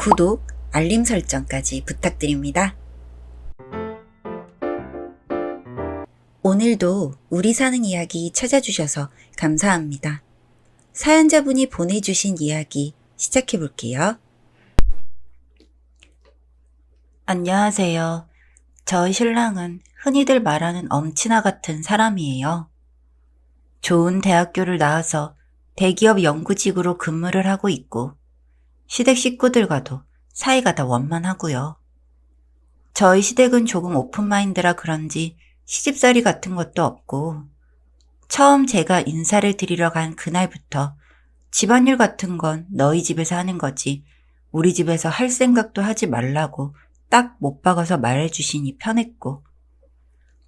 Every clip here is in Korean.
구독, 알림 설정까지 부탁드립니다. 오늘도 우리 사는 이야기 찾아주셔서 감사합니다. 사연자분이 보내주신 이야기 시작해 볼게요. 안녕하세요. 저희 신랑은 흔히들 말하는 엄친아 같은 사람이에요. 좋은 대학교를 나와서 대기업 연구직으로 근무를 하고 있고 시댁 식구들과도 사이가 다 원만하고요. 저희 시댁은 조금 오픈마인드라 그런지 시집살이 같은 것도 없고 처음 제가 인사를 드리러 간 그날부터 집안일 같은 건 너희 집에서 하는 거지 우리 집에서 할 생각도 하지 말라고 딱 못 박아서 말해주시니 편했고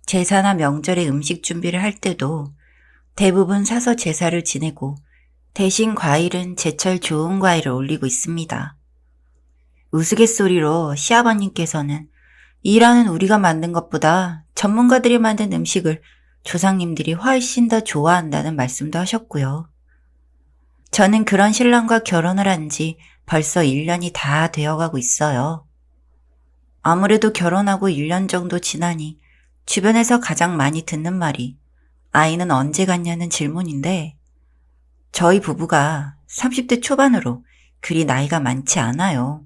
제사나 명절에 음식 준비를 할 때도 대부분 사서 제사를 지내고 대신 과일은 제철 좋은 과일을 올리고 있습니다. 우스갯소리로 시아버님께서는 일하는 우리가 만든 것보다 전문가들이 만든 음식을 조상님들이 훨씬 더 좋아한다는 말씀도 하셨고요. 저는 그런 신랑과 결혼을 한 지 벌써 1년이 다 되어가고 있어요. 아무래도 결혼하고 1년 정도 지나니 주변에서 가장 많이 듣는 말이 아이는 언제 갖냐는 질문인데 저희 부부가 30대 초반으로 그리 나이가 많지 않아요.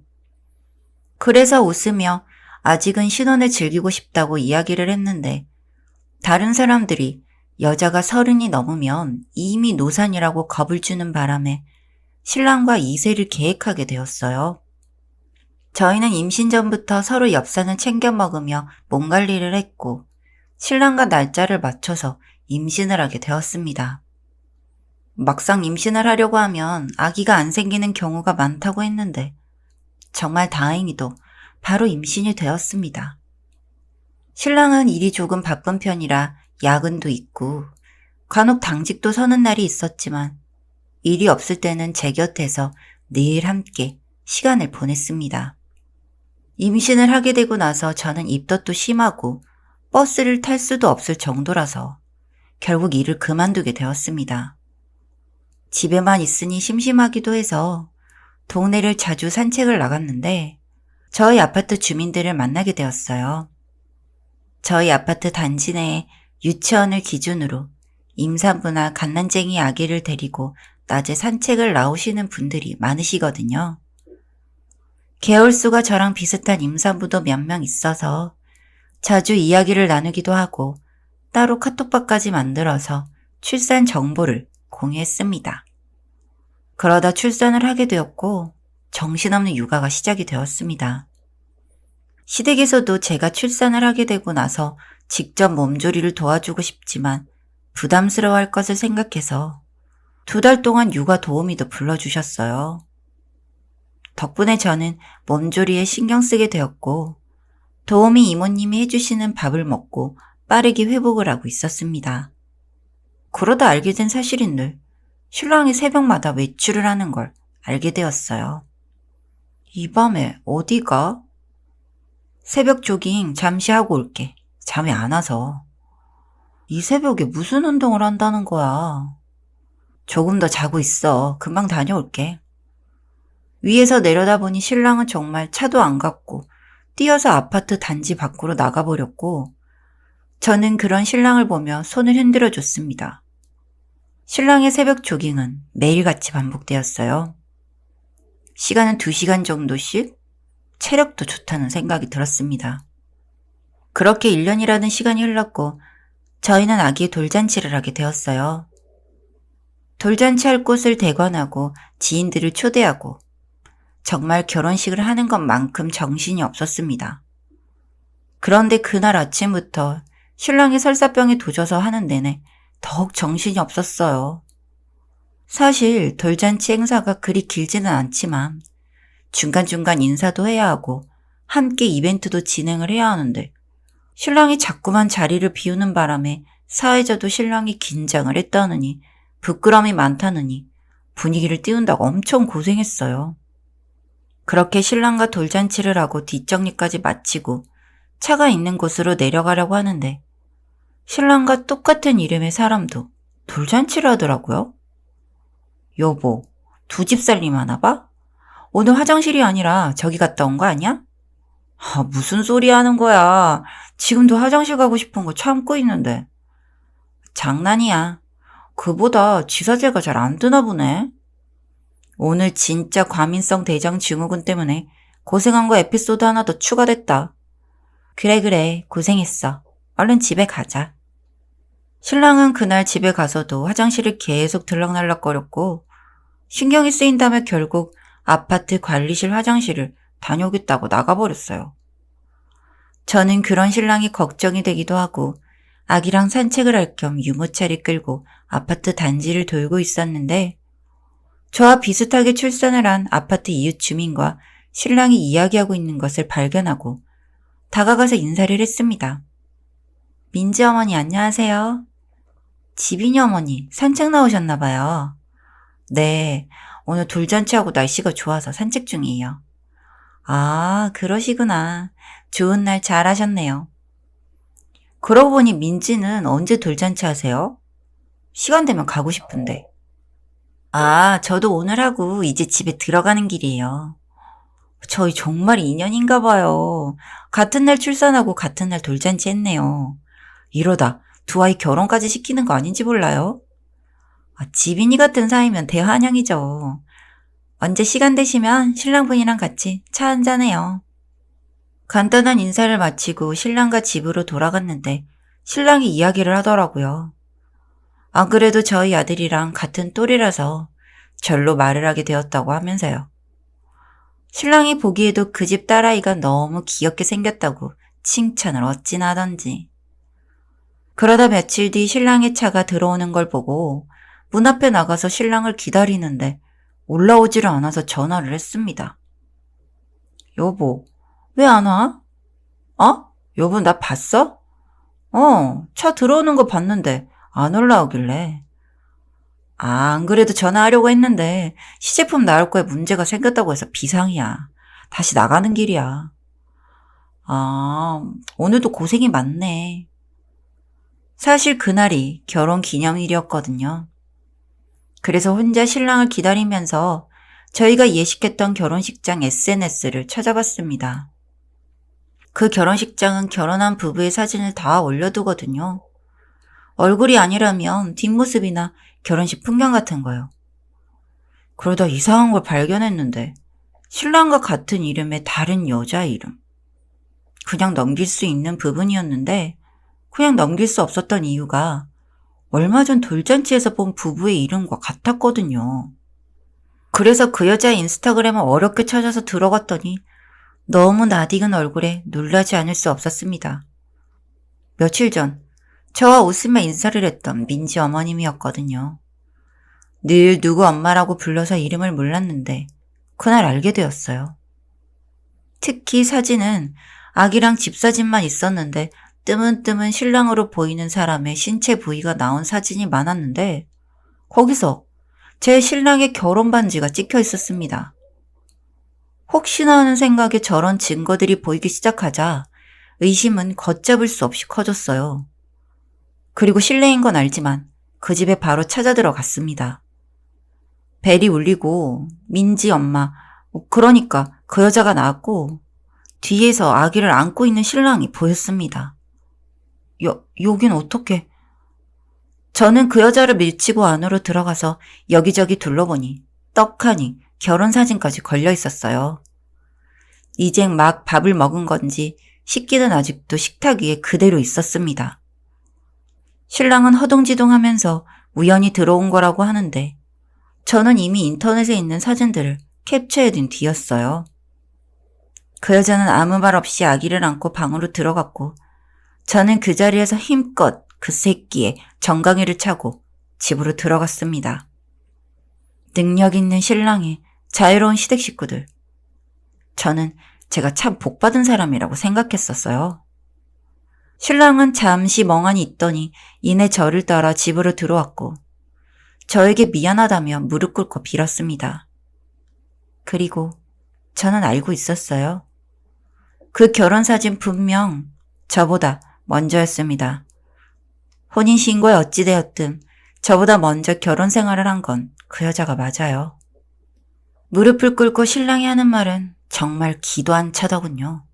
그래서 웃으며 아직은 신혼을 즐기고 싶다고 이야기를 했는데 다른 사람들이 여자가 30이 넘으면 이미 노산이라고 겁을 주는 바람에 신랑과 2세를 계획하게 되었어요. 저희는 임신 전부터 서로 엽산을 챙겨 먹으며 몸 관리를 했고 신랑과 날짜를 맞춰서 임신을 하게 되었습니다. 막상 임신을 하려고 하면 아기가 안 생기는 경우가 많다고 했는데 정말 다행히도 바로 임신이 되었습니다. 신랑은 일이 조금 바쁜 편이라 야근도 있고 간혹 당직도 서는 날이 있었지만 일이 없을 때는 제 곁에서 늘 함께 시간을 보냈습니다. 임신을 하게 되고 나서 저는 입덧도 심하고 버스를 탈 수도 없을 정도라서 결국 일을 그만두게 되었습니다. 집에만 있으니 심심하기도 해서 동네를 자주 산책을 나갔는데 저희 아파트 주민들을 만나게 되었어요. 저희 아파트 단지 내에 유치원을 기준으로 임산부나 갓난쟁이 아기를 데리고 낮에 산책을 나오시는 분들이 많으시거든요. 개월수가 저랑 비슷한 임산부도 몇 명 있어서 자주 이야기를 나누기도 하고 따로 카톡방까지 만들어서 출산 정보를 공유했습니다. 그러다 출산을 하게 되었고 정신없는 육아가 시작이 되었습니다. 시댁에서도 제가 출산을 하게 되고 나서 직접 몸조리를 도와주고 싶지만 부담스러워할 것을 생각해서 2달 동안 육아 도우미도 불러주셨어요. 덕분에 저는 몸조리에 신경 쓰게 되었고 도우미 이모님이 해주시는 밥을 먹고 빠르게 회복을 하고 있었습니다. 그러다 알게 된 사실인들 신랑이 새벽마다 외출을 하는 걸 알게 되었어요. 이 밤에 어디가? 새벽 조깅 잠시 하고 올게. 잠이 안 와서. 이 새벽에 무슨 운동을 한다는 거야? 조금 더 자고 있어. 금방 다녀올게. 위에서 내려다보니 신랑은 정말 차도 안 갔고 뛰어서 아파트 단지 밖으로 나가버렸고 저는 그런 신랑을 보며 손을 흔들어 줬습니다. 신랑의 새벽 조깅은 매일같이 반복되었어요. 시간은 2시간 정도씩 체력도 좋다는 생각이 들었습니다. 그렇게 1년이라는 시간이 흘렀고 저희는 아기의 돌잔치를 하게 되었어요. 돌잔치할 곳을 대관하고 지인들을 초대하고 정말 결혼식을 하는 것만큼 정신이 없었습니다. 그런데 그날 아침부터 신랑이 설사병에 도져서 하는 내내 더욱 정신이 없었어요. 사실 돌잔치 행사가 그리 길지는 않지만 중간중간 인사도 해야 하고 함께 이벤트도 진행을 해야 하는데 신랑이 자꾸만 자리를 비우는 바람에 사회자도 신랑이 긴장을 했다느니 부끄러움이 많다느니 분위기를 띄운다고 엄청 고생했어요. 그렇게 신랑과 돌잔치를 하고 뒷정리까지 마치고 차가 있는 곳으로 내려가려고 하는데 신랑과 똑같은 이름의 사람도 돌잔치를 하더라고요. 여보, 2집 살림하나 봐? 오늘 화장실이 아니라 저기 갔다 온 거 아니야? 무슨 소리 하는 거야. 지금도 화장실 가고 싶은 거 참고 있는데. 장난이야. 그보다 지사제가 잘 안 뜨나 보네. 오늘 진짜 과민성 대장 증후군 때문에 고생한 거 에피소드 하나 더 추가됐다. 그래, 고생했어. 얼른 집에 가자. 신랑은 그날 집에 가서도 화장실을 계속 들락날락거렸고 신경이 쓰인다며 결국 아파트 관리실 화장실을 다녀오겠다고 나가버렸어요. 저는 그런 신랑이 걱정이 되기도 하고 아기랑 산책을 할 겸 유모차를 끌고 아파트 단지를 돌고 있었는데 저와 비슷하게 출산을 한 아파트 이웃 주민과 신랑이 이야기하고 있는 것을 발견하고 다가가서 인사를 했습니다. 민지 어머니 안녕하세요. 지빈이 어머니 산책 나오셨나 봐요. 네, 오늘 돌잔치하고 날씨가 좋아서 산책 중이에요. 아, 그러시구나. 좋은 날 잘 하셨네요. 그러고 보니 민지는 언제 돌잔치 하세요? 시간 되면 가고 싶은데. 아, 저도 오늘 하고 이제 집에 들어가는 길이에요. 저희 정말 인연인가 봐요. 같은 날 출산하고 같은 날 돌잔치 했네요. 이러다 두 아이 결혼까지 시키는 거 아닌지 몰라요? 지빈이 같은 사이면 대환영이죠. 언제 시간 되시면 신랑분이랑 같이 차 한잔해요. 간단한 인사를 마치고 신랑과 집으로 돌아갔는데 신랑이 이야기를 하더라고요. 안 그래도 저희 아들이랑 같은 또래라서 절로 말을 하게 되었다고 하면서요. 신랑이 보기에도 그 집 딸아이가 너무 귀엽게 생겼다고 칭찬을 어찌나 하던지. 그러다 며칠 뒤 신랑의 차가 들어오는 걸 보고 문 앞에 나가서 신랑을 기다리는데 올라오지를 않아서 전화를 했습니다. 여보, 왜 안 와? 여보 나 봤어? 차 들어오는 거 봤는데 안 올라오길래. 안 그래도 전화하려고 했는데 시제품 나올 거에 문제가 생겼다고 해서 비상이야. 다시 나가는 길이야. 오늘도 고생이 많네. 사실 그날이 결혼 기념일이었거든요. 그래서 혼자 신랑을 기다리면서 저희가 예식했던 결혼식장 SNS를 찾아봤습니다. 그 결혼식장은 결혼한 부부의 사진을 다 올려두거든요. 얼굴이 아니라면 뒷모습이나 결혼식 풍경 같은 거요. 그러다 이상한 걸 발견했는데 신랑과 같은 이름의 다른 여자 이름. 그냥 넘길 수 있는 부분이었는데 그냥 넘길 수 없었던 이유가 얼마 전 돌잔치에서 본 부부의 이름과 같았거든요. 그래서 그 여자의 인스타그램을 어렵게 찾아서 들어갔더니 너무 낯익은 얼굴에 놀라지 않을 수 없었습니다. 며칠 전 저와 웃으며 인사를 했던 민지 어머님이었거든요. 늘 누구 엄마라고 불러서 이름을 몰랐는데 그날 알게 되었어요. 특히 사진은 아기랑 집 사진만 있었는데 뜨문뜨문 신랑으로 보이는 사람의 신체 부위가 나온 사진이 많았는데 거기서 제 신랑의 결혼 반지가 찍혀 있었습니다. 혹시나 하는 생각에 저런 증거들이 보이기 시작하자 의심은 걷잡을 수 없이 커졌어요. 그리고 실례인 건 알지만 그 집에 바로 찾아 들어갔습니다. 벨이 울리고 민지 엄마, 그러니까 그 여자가 나왔고 뒤에서 아기를 안고 있는 신랑이 보였습니다. 여긴 어떻게? 저는 그 여자를 밀치고 안으로 들어가서 여기저기 둘러보니 떡하니 결혼사진까지 걸려 있었어요. 이제 막 밥을 먹은 건지 식기는 아직도 식탁 위에 그대로 있었습니다. 신랑은 허둥지둥하면서 우연히 들어온 거라고 하는데 저는 이미 인터넷에 있는 사진들을 캡처해둔 뒤였어요. 그 여자는 아무 말 없이 아기를 안고 방으로 들어갔고 저는 그 자리에서 힘껏 그 새끼의 정강이를 차고 집으로 들어갔습니다. 능력 있는 신랑의 자유로운 시댁 식구들. 저는 제가 참 복받은 사람이라고 생각했었어요. 신랑은 잠시 멍하니 있더니 이내 저를 따라 집으로 들어왔고 저에게 미안하다며 무릎 꿇고 빌었습니다. 그리고 저는 알고 있었어요. 그 결혼사진 분명 저보다 먼저였습니다. 혼인신고에 어찌되었든 저보다 먼저 결혼 생활을 한 건 그 여자가 맞아요. 무릎을 꿇고 신랑이 하는 말은 정말 기도 안 차더군요.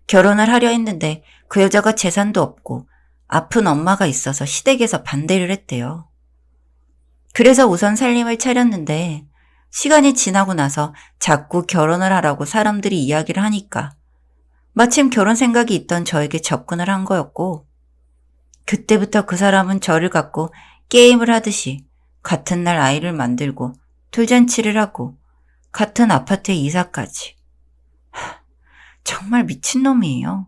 결혼을 하려 했는데 그 여자가 재산도 없고 아픈 엄마가 있어서 시댁에서 반대를 했대요. 그래서 우선 살림을 차렸는데 시간이 지나고 나서 자꾸 결혼을 하라고 사람들이 이야기를 하니까 마침 결혼 생각이 있던 저에게 접근을 한 거였고, 그때부터 그 사람은 저를 갖고 게임을 하듯이 같은 날 아이를 만들고 돌잔치를 하고 같은 아파트에 이사까지. 정말 미친놈이에요.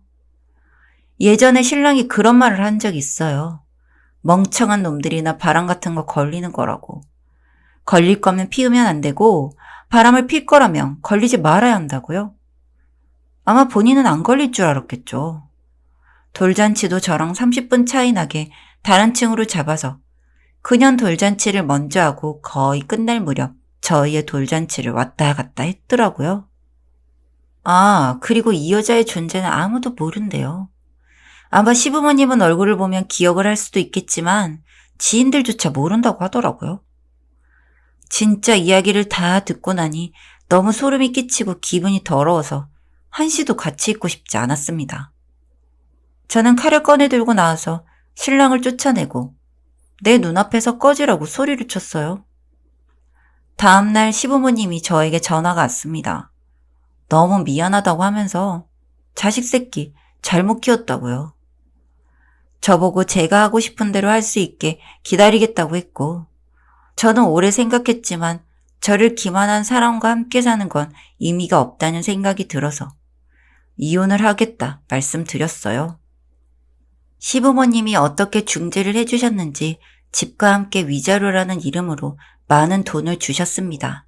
예전에 신랑이 그런 말을 한 적 있어요. 멍청한 놈들이나 바람 같은 거 걸리는 거라고. 걸릴 거면 피우면 안 되고 바람을 필 거라면 걸리지 말아야 한다고요. 아마 본인은 안 걸릴 줄 알았겠죠. 돌잔치도 저랑 30분 차이 나게 다른 층으로 잡아서 그년 돌잔치를 먼저 하고 거의 끝날 무렵 저희의 돌잔치를 왔다 갔다 했더라고요. 아, 그리고 이 여자의 존재는 아무도 모른대요. 아마 시부모님은 얼굴을 보면 기억을 할 수도 있겠지만 지인들조차 모른다고 하더라고요. 진짜 이야기를 다 듣고 나니 너무 소름이 끼치고 기분이 더러워서 한시도 같이 있고 싶지 않았습니다. 저는 칼을 꺼내 들고 나와서 신랑을 쫓아내고 내 눈앞에서 꺼지라고 소리를 쳤어요. 다음날 시부모님이 저에게 전화가 왔습니다. 너무 미안하다고 하면서 자식 새끼 잘못 키웠다고요. 저보고 제가 하고 싶은 대로 할 수 있게 기다리겠다고 했고, 저는 오래 생각했지만 저를 기만한 사람과 함께 사는 건 의미가 없다는 생각이 들어서 이혼을 하겠다 말씀드렸어요. 시부모님이 어떻게 중재를 해주셨는지 집과 함께 위자료라는 이름으로 많은 돈을 주셨습니다.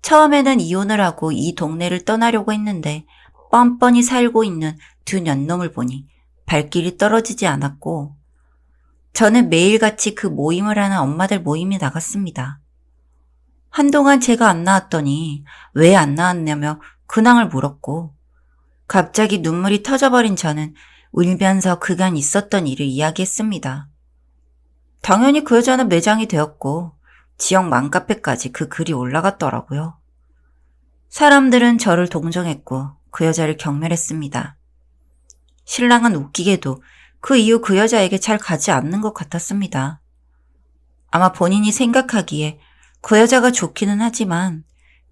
처음에는 이혼을 하고 이 동네를 떠나려고 했는데 뻔뻔히 살고 있는 두 년놈을 보니 발길이 떨어지지 않았고, 저는 매일같이 그 모임을 하는 엄마들 모임에 나갔습니다. 한동안 제가 안 나왔더니 왜 안 나왔냐며 근황을 물었고, 갑자기 눈물이 터져버린 저는 울면서 그간 있었던 일을 이야기했습니다. 당연히 그 여자는 매장이 되었고 지역 맘카페까지 그 글이 올라갔더라고요. 사람들은 저를 동정했고 그 여자를 경멸했습니다. 신랑은 웃기게도 그 이후 그 여자에게 잘 가지 않는 것 같았습니다. 아마 본인이 생각하기에 그 여자가 좋기는 하지만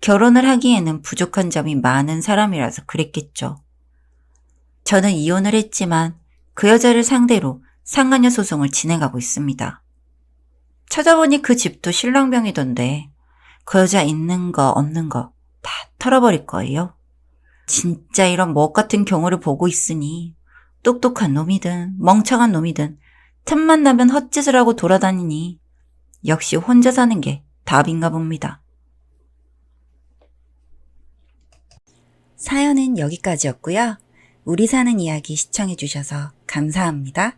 결혼을 하기에는 부족한 점이 많은 사람이라서 그랬겠죠. 저는 이혼을 했지만 그 여자를 상대로 상간녀 소송을 진행하고 있습니다. 찾아보니 그 집도 신랑병이던데 그 여자 있는 거 없는 거 다 털어버릴 거예요. 진짜 이런 먹 같은 경우를 보고 있으니 똑똑한 놈이든 멍청한 놈이든 틈만 나면 헛짓을 하고 돌아다니니 역시 혼자 사는 게 답인가 봅니다. 사연은 여기까지였고요. 우리 사는 이야기 시청해주셔서 감사합니다.